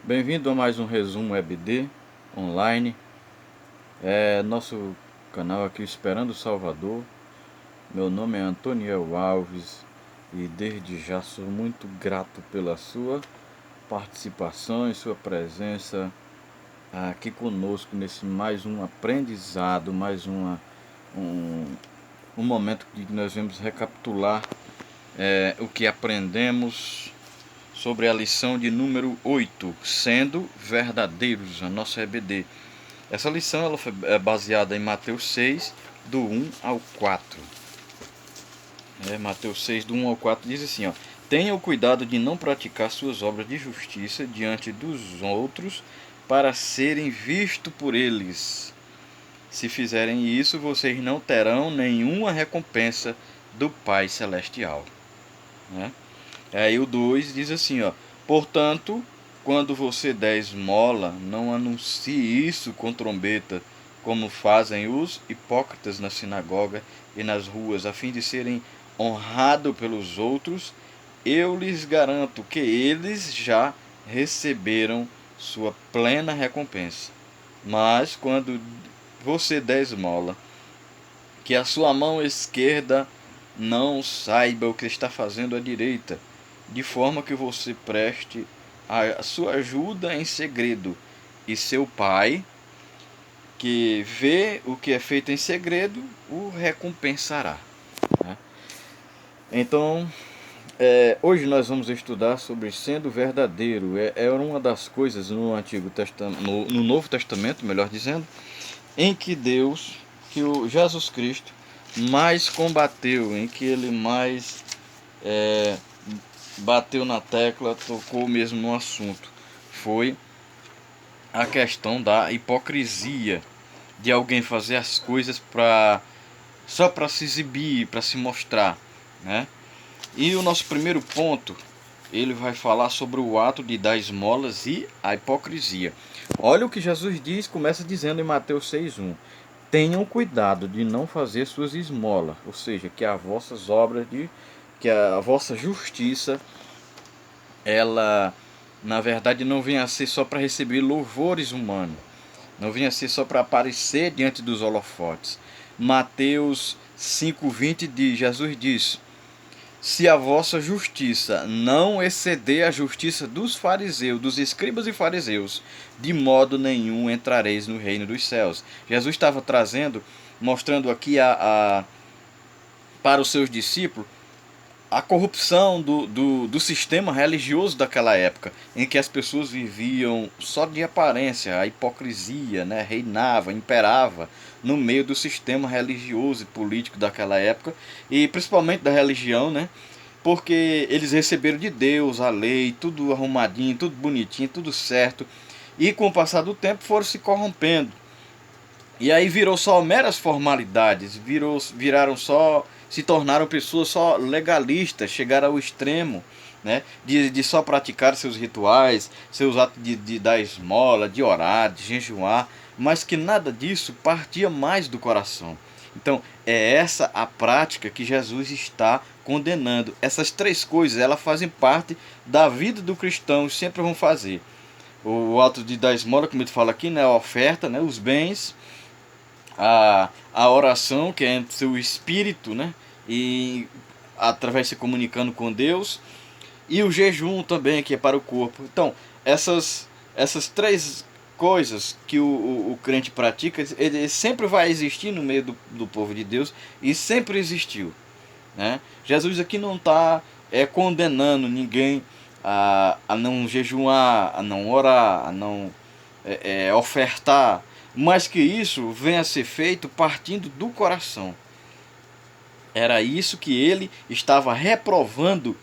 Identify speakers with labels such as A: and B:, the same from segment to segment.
A: Bem-vindo a mais um resumo EBD online. Nosso canal aqui Esperando o Salvador. Meu nome é Antoniel Alves e desde já sou muito grato pela sua participação e sua presença aqui conosco nesse mais um aprendizado, um, um momento que nós vamos recapitular o que aprendemos sobre a lição de número 8, sendo verdadeiros, a nossa EBD. Essa lição ela foi baseada em Mateus 6, do 1 ao 4. Mateus 6, do 1 ao 4 diz assim, ó: Tenha o cuidado de não praticar suas obras de justiça diante dos outros para serem vistos por eles. Se fizerem isso, vocês não terão nenhuma recompensa do Pai Celestial. Aí o 2 diz assim, ó: Portanto, quando você der esmola, não anuncie isso com trombeta, como fazem os hipócritas na sinagoga e nas ruas, a fim de serem honrados pelos outros. Eu lhes garanto que eles já receberam sua plena recompensa. Mas quando você der esmola, que a sua mão esquerda não saiba o que está fazendo à direita, de forma que você preste a sua ajuda em segredo, e seu pai, que vê o que é feito em segredo, o recompensará. Então, hoje nós vamos estudar sobre sendo verdadeiro. Era uma das coisas no Antigo Testamento, no Novo Testamento, melhor dizendo, em que que o Jesus Cristo mais combateu, em que ele mais bateu na tecla, tocou mesmo no assunto, foi a questão da hipocrisia, de alguém fazer as coisas só para se exibir, para se mostrar, né? E o nosso primeiro ponto, ele vai falar sobre o ato de dar esmolas e a hipocrisia. Olha o que Jesus diz, começa dizendo em Mateus 6:1: Tenham cuidado de não fazer suas esmolas, ou seja, que as vossas obras que a vossa justiça, ela na verdade não venha a ser só para receber louvores humanos, não venha a ser só para aparecer diante dos holofotes. Mateus 5:20 de Jesus diz: Se a vossa justiça não exceder a justiça dos fariseus, dos escribas e fariseus, de modo nenhum entrareis no reino dos céus. Jesus estava mostrando aqui para os seus discípulos a corrupção do sistema religioso daquela época, em que as pessoas viviam só de aparência, a hipocrisia, né, reinava, imperava no meio do sistema religioso e político daquela época, e principalmente da religião, né, porque eles receberam de Deus a lei, tudo arrumadinho, tudo bonitinho, tudo certo, e com o passar do tempo foram se corrompendo. E aí virou só meras formalidades, viraram só, se tornaram pessoas só legalistas, chegaram ao extremo, né, de só praticar seus rituais, seus atos de dar esmola, de orar, de jejuar, mas que nada disso partia mais do coração. Então, é essa a prática que Jesus está condenando. Essas três coisas, elas fazem parte da vida do cristão, sempre vão fazer. O ato de dar esmola, como ele fala aqui, né, a oferta, né, os bens, a oração, que é entre seu espírito, né, e através de se comunicando com Deus, e o jejum também, que é para o corpo. Então, essas três coisas que o crente pratica, ele sempre vai existir no meio do povo de Deus, e sempre existiu, né? Jesus aqui não está condenando ninguém a não jejuar, a não orar, a não ofertar, mas que isso venha a ser feito partindo do coração. Era isso que ele estava reprovando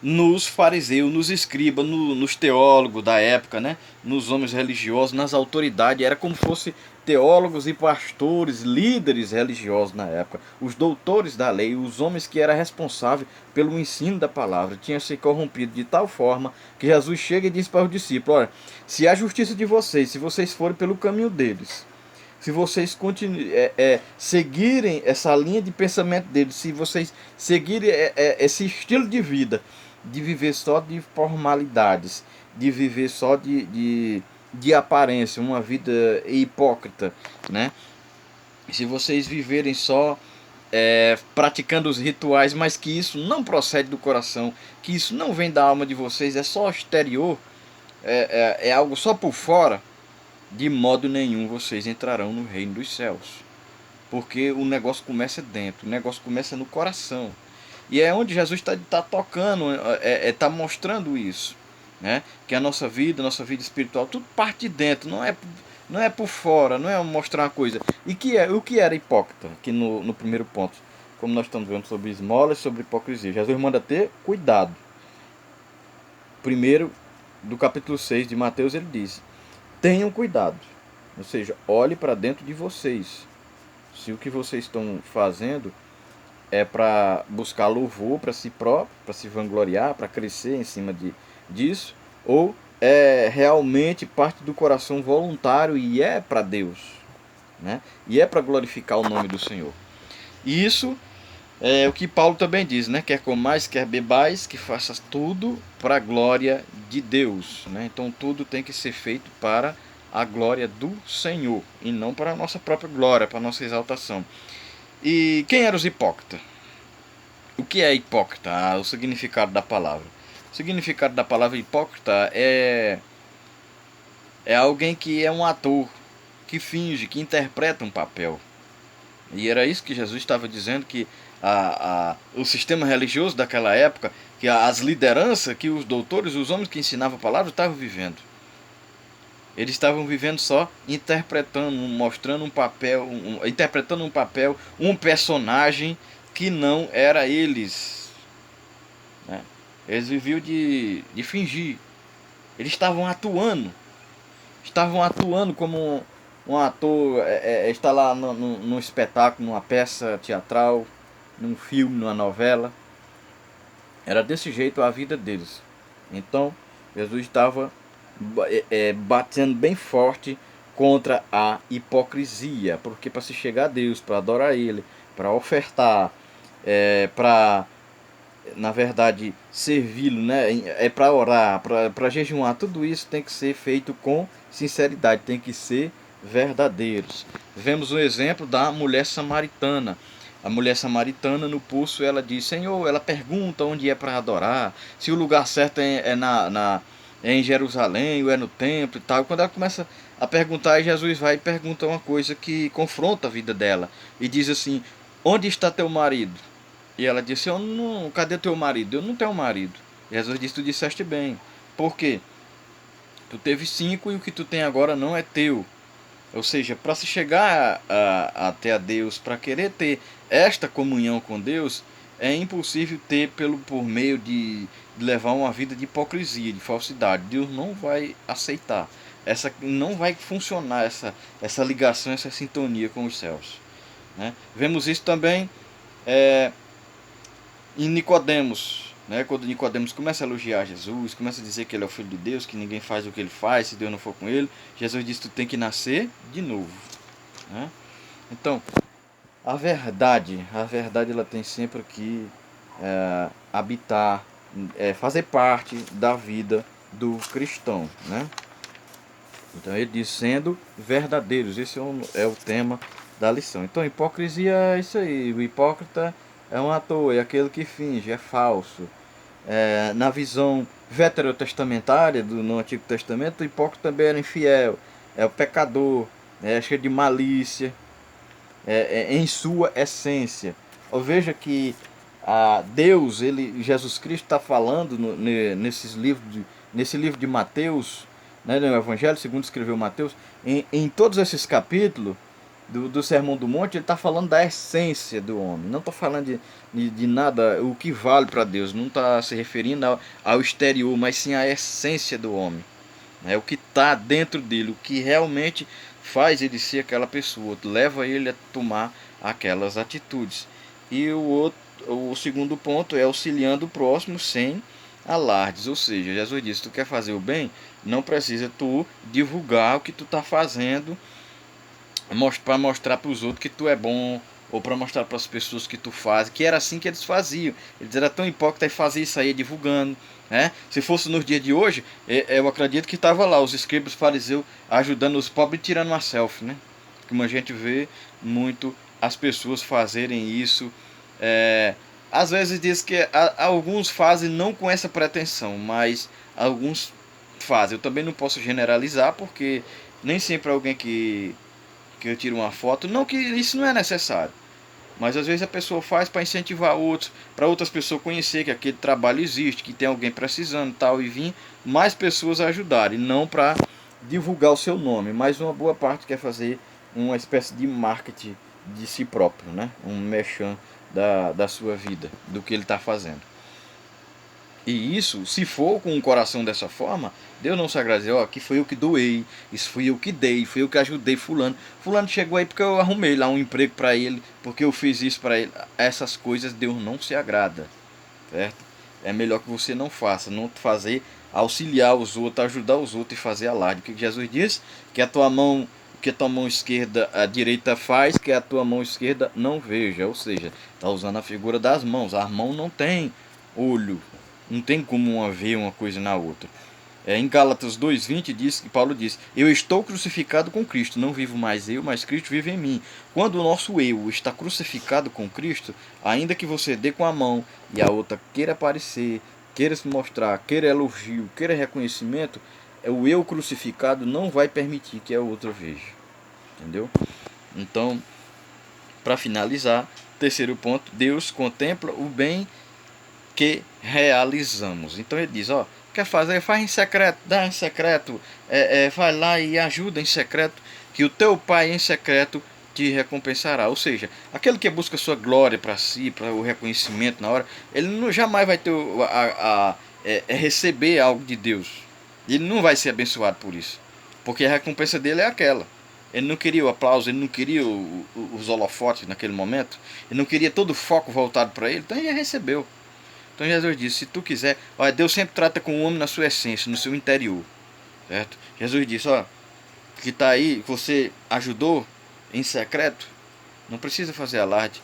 A: nos fariseus, nos escribas, nos teólogos da época, né? Nos homens religiosos, nas autoridades. Era como se fosse teólogos e pastores, líderes religiosos na época, os doutores da lei, os homens que eram responsáveis pelo ensino da palavra, tinham se corrompido de tal forma que Jesus chega e diz para os discípulos: olha, se a justiça de vocês, se vocês forem pelo caminho deles, se vocês seguirem essa linha de pensamento deles, se vocês seguirem esse estilo de vida, de viver só de formalidades, de viver só de aparência, uma vida hipócrita, né? Se vocês viverem só praticando os rituais, mas que isso não procede do coração, que isso não vem da alma de vocês, é só exterior, é algo só por fora, de modo nenhum vocês entrarão no reino dos céus. Porque o negócio começa dentro, o negócio começa no coração. E é onde Jesus está tocando, está mostrando isso. Né? Que a nossa vida espiritual, tudo parte de dentro, não é por fora, não é mostrar uma coisa. E o que era hipócrita, aqui no primeiro ponto, como nós estamos vendo sobre esmolas, sobre hipocrisia. Jesus manda ter cuidado. Primeiro, do capítulo 6 de Mateus, ele diz: tenham cuidado, ou seja, olhe para dentro de vocês. Se o que vocês estão fazendo é para buscar louvor para si próprio, para se vangloriar, para crescer em cima disso, ou é realmente parte do coração voluntário e é para Deus, né? E é para glorificar o nome do Senhor. E isso é o que Paulo também diz, né? Quer comais, quer bebais, que faças tudo para a glória de Deus, né? Então tudo tem que ser feito para a glória do Senhor e não para a nossa própria glória, para a nossa exaltação. E quem eram os hipócritas? O que é hipócrita? O significado da palavra. O significado da palavra hipócrita é alguém que é um ator, que finge, que interpreta um papel. E era isso que Jesus estava dizendo, que o sistema religioso daquela época, que as lideranças, que os doutores, os homens que ensinavam a palavra estavam vivendo. Eles estavam vivendo só interpretando, mostrando um papel, interpretando um papel, um personagem que não era eles. Né? Eles viviam de fingir. Eles estavam atuando. Estavam atuando como um ator está lá num espetáculo, numa peça teatral, num filme, numa novela. Era desse jeito a vida deles. Então, Jesus estava batendo bem forte contra a hipocrisia, porque para se chegar a Deus, para adorar Ele, para ofertar, para, na verdade, servi-lo, né? É para orar, para jejuar, tudo isso tem que ser feito com sinceridade, tem que ser verdadeiros. Vemos o exemplo da mulher samaritana. A mulher samaritana no poço, ela diz: Senhor, ela pergunta onde é para adorar, se o lugar certo é em Jerusalém ou é no templo e tal. Quando ela começa a perguntar, Jesus vai e pergunta uma coisa que confronta a vida dela e diz assim: onde está teu marido? E ela disse: eu não, cadê teu marido? Eu não tenho marido. E Jesus disse: tu disseste bem. Por quê? Tu teve 5 e o que tu tem agora não é teu. Ou seja, para se chegar até a Deus, para querer ter esta comunhão com Deus, é impossível ter por meio de levar uma vida de hipocrisia, de falsidade. Deus não vai aceitar. Não vai funcionar essa ligação, essa sintonia com os céus. Né? Vemos isso também em Nicodemos. Né? Quando Nicodemos começa a elogiar Jesus, começa a dizer que ele é o Filho de Deus, que ninguém faz o que ele faz se Deus não for com ele, Jesus diz: tu tem que nascer de novo. Né? Então, a verdade ela tem sempre que habitar, fazer parte da vida do cristão. Né? Então ele diz: sendo verdadeiros. Esse é o tema da lição. Então, hipocrisia é isso aí. O hipócrita é um ator, é aquele que finge, é falso. Na visão veterotestamentária no Antigo Testamento, o hipócrita também era infiel, é o pecador, é cheio de malícia, em sua essência. Ou veja que Deus, Jesus Cristo está falando nesse livro de Mateus, né, no Evangelho, segundo escreveu Mateus, em todos esses capítulos do Sermão do Monte, ele está falando da essência do homem. Não está falando de nada, o que vale para Deus. Não está se referindo ao exterior, mas sim à essência do homem. É o que está dentro dele, o que realmente faz ele ser aquela pessoa, leva ele a tomar aquelas atitudes. E o segundo ponto é auxiliando o próximo sem alardes. Ou seja, Jesus disse: tu quer fazer o bem, não precisa tu divulgar o que tu está fazendo para mostrar para os outros que tu é bom ou para mostrar para as pessoas que tu faz, que era assim que eles faziam. Eles eram tão hipócritas e faziam isso aí divulgando, né? Se fosse nos dias de hoje, eu acredito que estava lá os escribas fariseus ajudando os pobres tirando uma selfie, né? Como a gente vê muito as pessoas fazerem isso. Às vezes diz que alguns fazem não com essa pretensão, mas alguns fazem. Eu também não posso generalizar, porque nem sempre alguém que eu tiro uma foto, não que isso não é necessário, mas às vezes a pessoa faz para incentivar outros, para outras pessoas conhecer que aquele trabalho existe, que tem alguém precisando tal, e vir mais pessoas ajudarem, não para divulgar o seu nome, mas uma boa parte quer fazer uma espécie de marketing de si próprio, né? Um merchan da sua vida, do que ele está fazendo. E isso, se for com o coração dessa forma, Deus não se agradece, ó, que foi eu que doei, isso fui eu que dei, fui eu que ajudei fulano. Fulano chegou aí porque eu arrumei lá um emprego para ele, porque eu fiz isso para ele. Essas coisas Deus não se agrada, certo? É melhor que você não faça, não fazer, auxiliar os outros, ajudar os outros e fazer alarde. Porque Jesus diz que a tua mão, que a tua mão esquerda, a direita faz, que a tua mão esquerda não veja. Ou seja, está usando a figura das mãos. A mão não tem olho, não tem como uma ver uma coisa na outra. Em Gálatas 2:20 diz que Paulo diz: eu estou crucificado com Cristo, não vivo mais eu, mas Cristo vive em mim. Quando o nosso eu está crucificado com Cristo, ainda que você dê com a mão e a outra queira aparecer, queira se mostrar, queira elogio, queira reconhecimento, o eu crucificado não vai permitir que a outra veja. Entendeu? Então, para finalizar, terceiro ponto, Deus contempla o bem que realizamos. Então ele diz, ó, quer fazer, faz em secreto, dá em secreto, vai lá e ajuda em secreto, que o teu pai em secreto te recompensará. Ou seja, aquele que busca sua glória para si, para o reconhecimento na hora, ele não jamais vai ter receber algo de Deus. Ele não vai ser abençoado por isso, porque a recompensa dele é aquela. Ele não queria o aplauso, ele não queria os holofotes naquele momento, ele não queria todo o foco voltado para ele, então ele recebeu. Então Jesus disse, se tu quiser, olha, Deus sempre trata com o homem na sua essência, no seu interior, certo? Jesus disse, ó, que está aí, você ajudou em secreto, não precisa fazer alarde,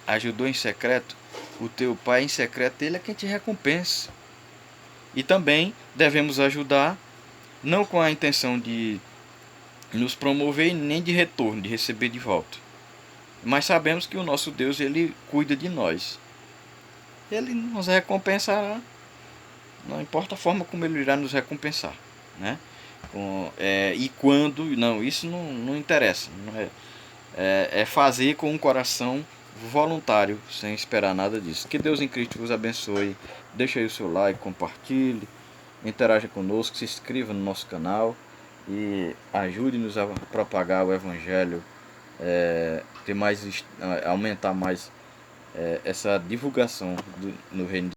A: ajudou em secreto, o teu pai em secreto, ele é quem te recompensa. E também devemos ajudar, não com a intenção de nos promover nem de retorno, de receber de volta, mas sabemos que o nosso Deus, ele cuida de nós, ele nos recompensará. Não importa a forma como ele irá nos recompensar, né? E quando, não, isso não interessa. Não é fazer com um coração voluntário, sem esperar nada disso. Que Deus em Cristo vos abençoe. Deixa aí o seu like, compartilhe, interaja conosco, se inscreva no nosso canal e ajude-nos a propagar o Evangelho, aumentar mais essa divulgação no reino de